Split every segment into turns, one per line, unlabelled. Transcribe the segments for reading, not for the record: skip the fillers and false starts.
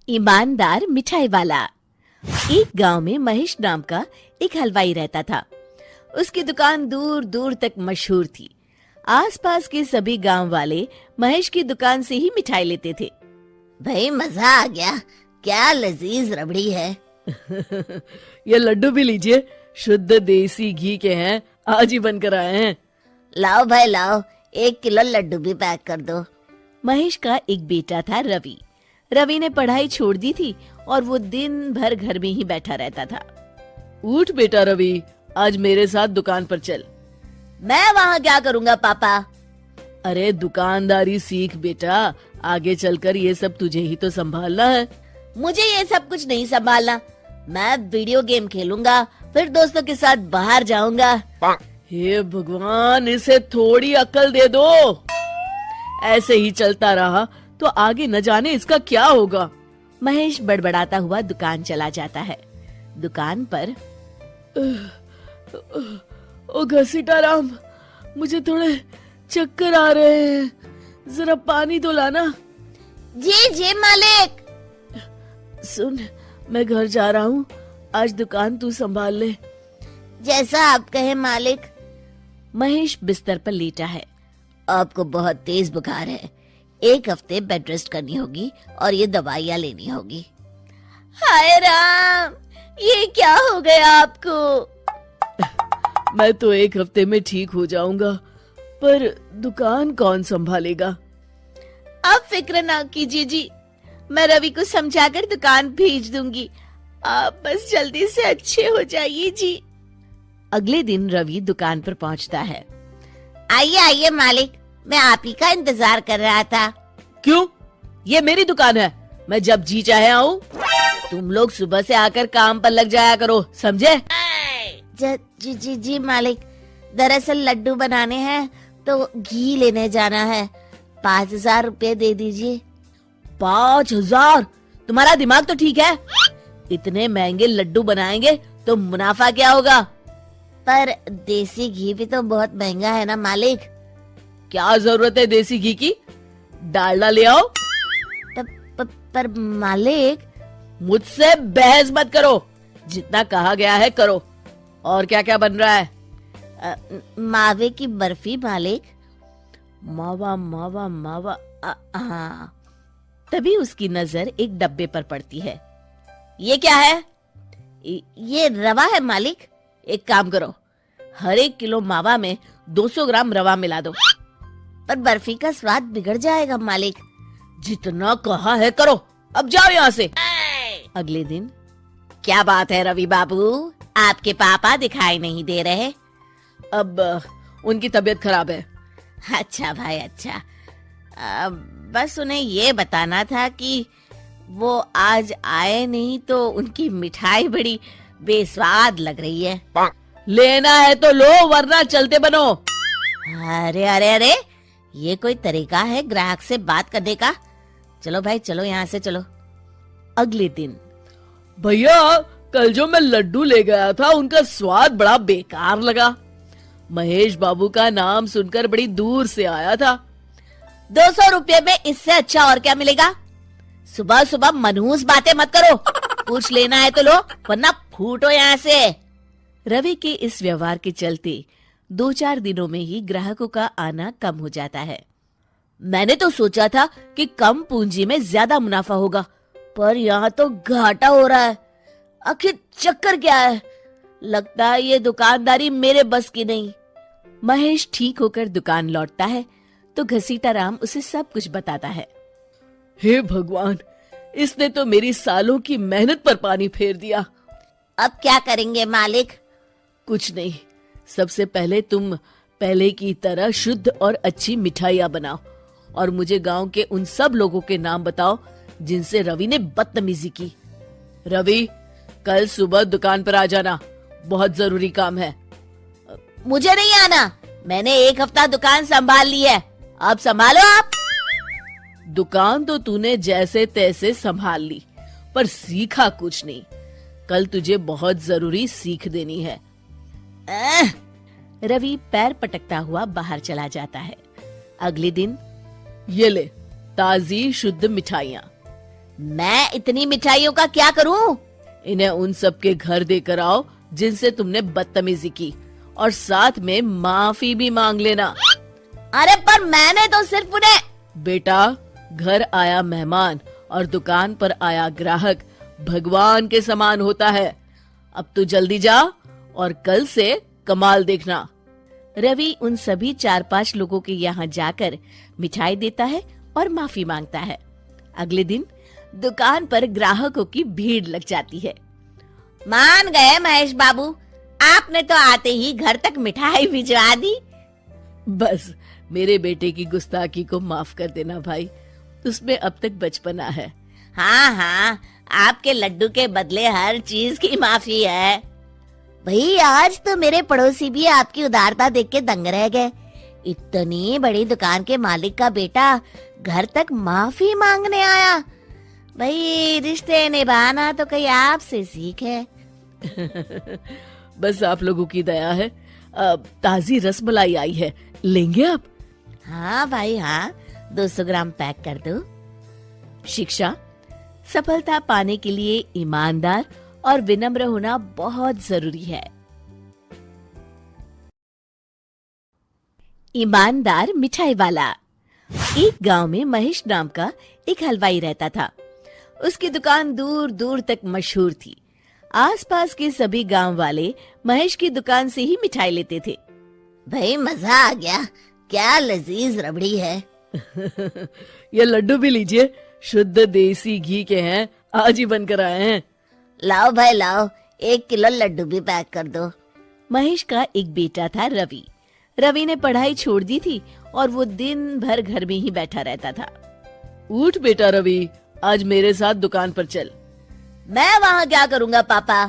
ईमानदार मिठाई वाला। एक गांव में महेश नाम का एक हलवाई रहता था। उसकी दुकान दूर दूर तक मशहूर थी। आसपास के सभी गांव वाले महेश की दुकान से ही मिठाई लेते थे।
भाई मजा आ गया, क्या लजीज रबड़ी है।
ये लड्डू भी लीजिए, शुद्ध देसी घी के हैं, आज ही बनकर आए हैं।
लाओ भाई लाओ, 1 किलो लड्डू भी पैक कर दो।
महेश का एक बेटा था रवि। रवि ने पढ़ाई छोड़ दी थी और वो दिन भर घर में ही बैठा रहता था।
उठ बेटा रवि, आज मेरे साथ दुकान पर चल।
मैं वहाँ क्या करूँगा पापा?
अरे दुकानदारी सीख बेटा, आगे चलकर ये सब तुझे ही तो संभालना है।
मुझे ये सब कुछ नहीं संभालना, मैं वीडियो गेम खेलूंगा, फिर दोस्तों के साथ बाहर जाऊंगा।
हे भगवान, इसे थोड़ी अक्ल दे दो। ऐसे ही चलता रहा तो आगे न जाने इसका क्या होगा।
महेश बड़बड़ाता हुआ दुकान चला जाता है। दुकान पर
ओ घसीटाराम, मुझे थोड़े चक्कर आ रहे हैं, जरा पानी तो लाना।
जी जी मालिक।
सुन, मैं घर जा रहा हूँ, आज दुकान तू संभाल ले।
जैसा आप कहे मालिक।
महेश बिस्तर पर लेटा है।
आपको बहुत तेज बुखार है, 1 हफ्ते बेड रेस्ट करनी होगी और ये दवाइयाँ लेनी होगी। हाय राम, ये क्या हो गया आपको?
मैं तो 1 हफ्ते में ठीक हो जाऊंगा, पर दुकान कौन संभालेगा?
आप फिक्र ना कीजिए जी, मैं रवि को समझाकर दुकान भेज दूंगी। आप बस जल्दी से अच्छे हो जाइए जी। अगले दिन रवि दुकान पर पहुंचता है।
आइए आइए मालिक, मैं आप ही का इंतजार कर रहा था।
क्यों? ये मेरी दुकान है, मैं जब जी चाहे आऊँ। तुम लोग सुबह से आकर काम पर लग जाया करो, समझे?
जी जी जी मालिक, दरअसल लड्डू बनाने हैं तो घी लेने जाना है, 5,000 रुपए दे दीजिए।
5,000? तुम्हारा दिमाग तो ठीक है? इतने महंगे लड्डू बनाएंगे तो मुनाफा क्या होगा?
पर देसी घी भी तो बहुत महंगा है ना मालिक।
क्या जरूरत है देसी घी की? डालडा ले आओ।
पर मालिक।
मुझसे बहस मत करो, जितना कहा गया है करो। और क्या क्या बन रहा है?
मावे की बर्फी मालिक।
मावा मावा मावा,
हाँ।
तभी उसकी नजर एक डब्बे पर पड़ती है। ये क्या है?
ये रवा है मालिक।
एक काम करो, हर 1 किलो मावा में 200 ग्राम रवा मिला दो।
पर बर्फी का स्वाद बिगड़ जाएगा मालिक।
जितना कहा है करो, अब जाओ यहाँ से।
अगले दिन। क्या बात है रवि बाबू, आपके पापा दिखाई नहीं दे रहे?
अब उनकी तबीयत खराब है।
अच्छा भाई अच्छा, बस उन्हें ये बताना था कि वो आज आए नहीं तो उनकी मिठाई बड़ी बेस्वाद लग रही है।
लेना है तो लो, वरना चलते बनो।
अरे अरे अरे, ये कोई तरीका है ग्राहक से बात करने का? चलो भाई चलो, यहाँ से चलो।
अगले दिन।
भैया, कल जो मैं लड्डू ले गया था उनका स्वाद बड़ा बेकार लगा। महेश बाबू का नाम सुनकर बड़ी दूर से आया था।
200 रुपये में इससे अच्छा और क्या मिलेगा? सुबह सुबह मनहूस बातें मत करो। कुछ लेना है तो लो, वरना फूटो यहाँ से।
रवि के इस व्यवहार के चलते 2-4 दिनों में ही ग्राहकों का आना कम हो जाता है।
मैंने तो सोचा था कि कम पूंजी में ज्यादा मुनाफा होगा, पर यहाँ तो घाटा हो रहा है। आखिर चक्कर क्या है? लगता है ये दुकानदारी मेरे बस की नहीं।
महेश ठीक होकर दुकान लौटता है तो घसीटाराम उसे सब कुछ बताता है।
हे भगवान, इसने तो मेरी सालों की मेहनत पर पानी फेर दिया।
अब क्या करेंगे मालिक?
कुछ नहीं, सबसे पहले तुम पहले की तरह शुद्ध और अच्छी मिठाइयाँ बनाओ और मुझे गांव के उन सब लोगों के नाम बताओ जिनसे रवि ने बदतमीजी की। रवि, कल सुबह दुकान पर आ जाना, बहुत जरूरी काम है।
मुझे नहीं आना, मैंने 1 हफ्ता दुकान संभाल ली है, अब संभालो आप।
दुकान तो तूने जैसे तैसे संभाल ली, पर सीखा कुछ नहीं। कल तुझे बहुत जरूरी सीख देनी है।
रवि पैर पटकता हुआ बाहर चला जाता है। अगले दिन।
ये ले ताजी शुद्ध मिठाइयाँ।
मैं इतनी मिठाइयों का क्या करूं?
इन्हें उन सब के घर देकर आओ जिनसे तुमने बदतमीजी की, और साथ में माफी भी मांग लेना।
अरे पर मैंने तो सिर्फ उन्हें।
बेटा, घर आया मेहमान और दुकान पर आया ग्राहक भगवान के समान होता है। अब तू जल्दी जा और कल से कमाल देखना।
रवि उन सभी 4-5 लोगों के यहाँ जाकर मिठाई देता है और माफी मांगता है। अगले दिन दुकान पर ग्राहकों की भीड़ लग जाती है।
मान गए महेश बाबू, आपने तो आते ही घर तक मिठाई भिजवा दी।
बस मेरे बेटे की गुस्ताखी को माफ कर देना भाई, उसमें अब तक बचपना है।
हाँ हाँ, आपके लड्डू के बदले हर चीज की माफी है। भाई आज तो मेरे पड़ोसी भी आपकी उदारता देख के दंग रह गए। इतनी बड़ी दुकान के मालिक का बेटा घर तक माफी मांगने आया। भाई रिश्ते निभाना तो कहीं आपसे सीख है।
बस आप लोगों की दया है। ताजी रसमलाई आई है, लेंगे आप?
हाँ भाई हाँ, 200 ग्राम पैक कर दो।
शिक्षा, सफलता पाने के लिए ईमानदार और विनम्र होना बहुत जरूरी है। ईमानदार मिठाई वाला। एक गांव में महेश नाम का एक हलवाई रहता था। उसकी दुकान दूर दूर तक मशहूर थी। आसपास के सभी गांव वाले महेश की दुकान से ही मिठाई लेते थे।
भाई मजा आ गया, क्या लजीज रबड़ी है।
ये लड्डू भी लीजिए, शुद्ध देसी घी के हैं, आज ही बनकर आए हैं।
लाओ भाई लाओ, 1 किलो लड्डू भी पैक कर दो।
महेश का एक बेटा था रवि। रवि ने पढ़ाई छोड़ दी थी और वो दिन भर घर में ही बैठा रहता था।
उठ बेटा रवि, आज मेरे साथ दुकान पर चल।
मैं वहाँ क्या करूँगा पापा?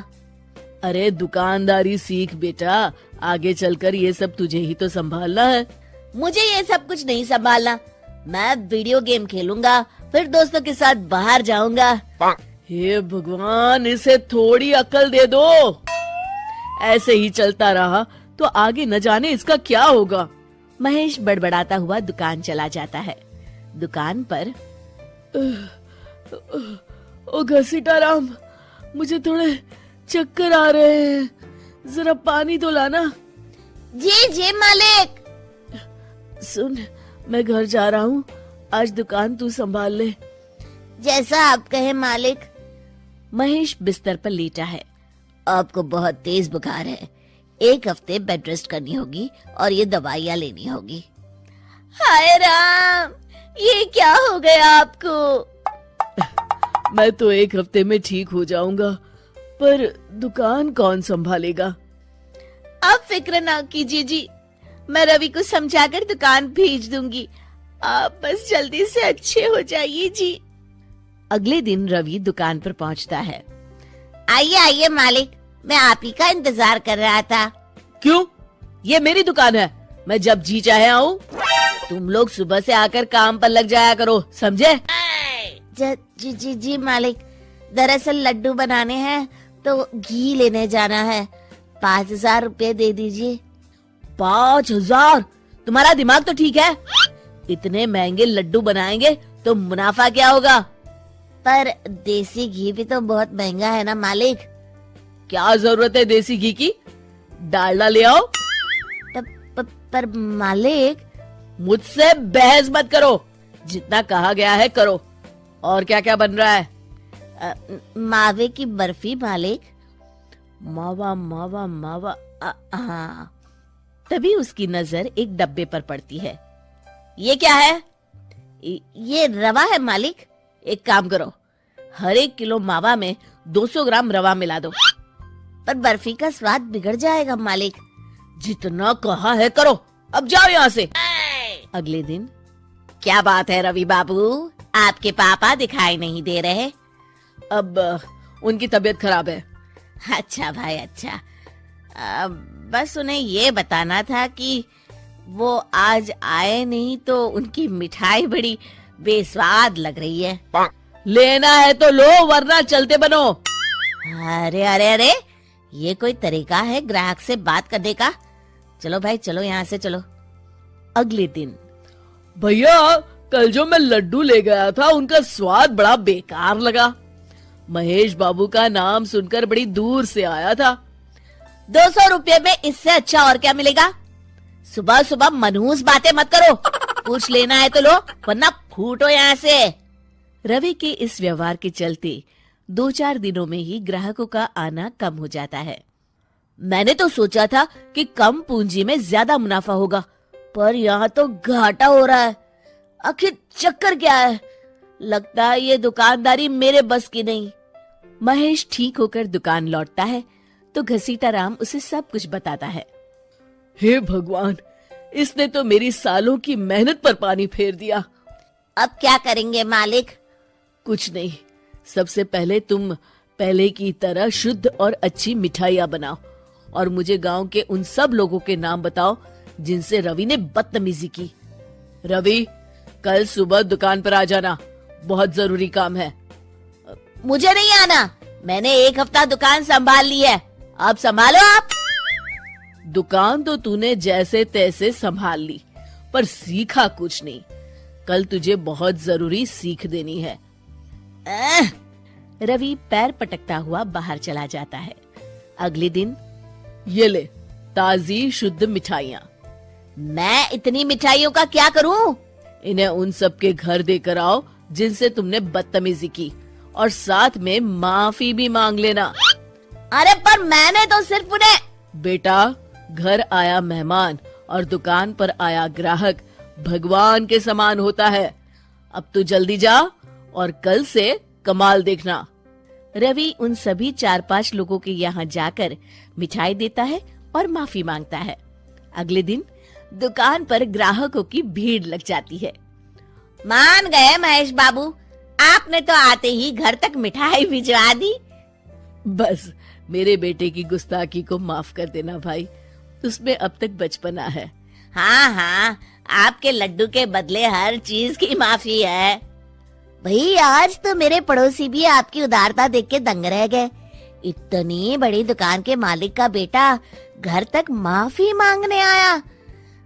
अरे दुकानदारी सीख बेटा, आगे चलकर ये सब तुझे ही तो संभालना है।
मुझे ये सब कुछ नहीं संभालना। मैं वीडियो गेम खेलूंगा, फिर दोस्तों के साथ बाहर जाऊंगा।
हे भगवान, इसे थोड़ी अकल दे दो। ऐसे ही चलता रहा तो आगे न जाने इसका क्या होगा।
महेश बड़बड़ाता हुआ दुकान चला जाता है। दुकान पर
ओ घसीटाराम, मुझे थोड़े चक्कर आ रहे हैं, जरा पानी तो लाना।
जी जी मालिक।
सुन, मैं घर जा रहा हूँ, आज दुकान तू संभाल ले।
जैसा आप कहे मालिक।
महेश बिस्तर पर लेटा है।
आपको बहुत तेज बुखार है, 1 हफ्ते बेड रेस्ट करनी होगी और ये दवाइयाँ लेनी होगी। हाय राम, ये क्या हो गया आपको?
मैं तो 1 हफ्ते में ठीक हो जाऊंगा, पर दुकान कौन संभालेगा?
आप फिक्र ना कीजिए जी, मैं रवि को समझाकर दुकान भेज दूंगी। आप बस जल्दी से अच्छे हो जाइए जी। अगले दिन रवि दुकान पर पहुंचता है।
आइए आइए मालिक, मैं आप ही का इंतजार कर रहा था।
क्यों? ये मेरी दुकान है, मैं जब जी चाहे आऊँ। तुम लोग सुबह से आकर काम पर लग जाया करो, समझे?
जी जी जी मालिक, दरअसल लड्डू बनाने हैं तो घी लेने जाना है, 5000 रुपए दे दीजिए।
5000? तुम्हारा दिमाग तो ठीक है? इतने महंगे लड्डू बनाएंगे तो मुनाफा क्या होगा?
पर देसी घी भी तो बहुत महंगा है ना मालिक।
क्या जरूरत है देसी घी की? डालडा ले आओ।
पर मालिक।
मुझसे बहस मत करो, जितना कहा गया है करो। और क्या क्या बन रहा है?
मावे की बर्फी मालिक।
मावा मावा मावा,
हाँ।
तभी उसकी नजर एक डब्बे पर पड़ती है।
ये क्या है?
ये रवा है मालिक।
एक काम करो, हर 1 किलो मावा में 200 ग्राम रवा मिला दो।
पर बर्फी का स्वाद बिगड़ जाएगा मालिक।
जितना कहा है करो, अब जाओ यहाँ से।
अगले दिन।
क्या बात है रवि बाबू, आपके पापा दिखाई नहीं दे रहे?
अब उनकी तबीयत खराब है।
अच्छा भाई अच्छा। बस उन्हें ये बताना था कि वो आज आए नहीं तो उनकी मिठाई बड़ी बेस्वाद लग रही है।
लेना है तो लो, वरना चलते बनो।
अरे अरे अरे, ये कोई तरीका है ग्राहक से बात करने का? चलो भाई चलो, यहाँ से चलो।
अगले दिन।
भैया कल जो मैं लड्डू ले गया था उनका स्वाद बड़ा बेकार लगा। महेश बाबू का नाम सुनकर बड़ी दूर से आया था।
200 रुपये में इससे अच्छा और क्या मिलेगा? सुबह सुबह मनहूस बातें मत करो। कुछ लेना है तो लो, वरना फूटो यहाँ से।
रवि के इस व्यवहार के चलते 2-4 दिनों में ही ग्राहकों का आना कम हो जाता है।
मैंने तो सोचा था कि कम पूंजी में ज्यादा मुनाफा होगा, पर यहाँ तो घाटा हो रहा है। आखिर चक्कर क्या है? लगता है ये दुकानदारी मेरे बस की नहीं।
महेश ठीक होकर दुकान लौटता है तो घसीटा राम उसे सब कुछ बताता है।
हे भगवान, इसने तो मेरी सालों की मेहनत पर पानी फेर दिया।
अब क्या करेंगे मालिक?
कुछ नहीं, सबसे पहले तुम पहले की तरह शुद्ध और अच्छी मिठाइयाँ बनाओ और मुझे गांव के उन सब लोगों के नाम बताओ जिनसे रवि ने बदतमीजी की। रवि, कल सुबह दुकान पर आ जाना, बहुत जरूरी काम है।
मुझे नहीं आना, मैंने 1 हफ्ता दुकान संभाल ली है, अब संभालो आप।
दुकान तो तूने जैसे तैसे संभाल ली, पर सीखा कुछ नहीं। कल तुझे बहुत जरूरी सीख देनी है।
रवि पैर पटकता हुआ बाहर चला जाता है। अगले दिन,
ये ले ताजी शुद्ध मिठाइयाँ।
मैं इतनी मिठाइयों का क्या करूं?
इन्हें उन सब के घर देकर आओ जिनसे तुमने बदतमीजी की, और साथ में माफी भी मांग लेना।
अरे पर मैंने तो सिर्फ उन्हें।
बेटा, घर आया मेहमान और दुकान पर आया ग्राहक भगवान के समान होता है। अब तू जल्दी जा और कल से कमाल देखना।
रवि उन सभी 4-5 लोगों के यहाँ जाकर मिठाई देता है और माफी मांगता है। अगले दिन दुकान पर ग्राहकों की भीड़ लग जाती है।
मान गए महेश बाबू, आपने तो आते ही घर तक मिठाई भिजवा दी।
बस मेरे बेटे की गुस्ताखी को माफ कर देना भाई, उसमें अब तक बचपना है।
हाँ हाँ, आपके लड्डू के बदले हर चीज की माफी है। भाई आज तो मेरे पड़ोसी भी आपकी उदारता देख के दंग रह गए। इतनी बड़ी दुकान के मालिक का बेटा घर तक माफी मांगने आया।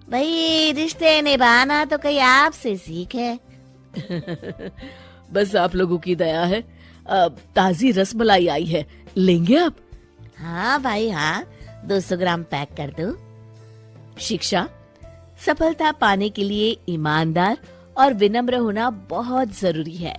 भाई रिश्ते निभाना तो कहीं आपसे सीखे।
बस आप लोगों की दया है। ताजी रसमलाई आई है, लेंगे आप?
हाँ भाई हाँ, 200 ग्राम पैक कर दो।
शिक्षा, सफलता पाने के लिए ईमानदार और विनम्र होना बहुत जरूरी है।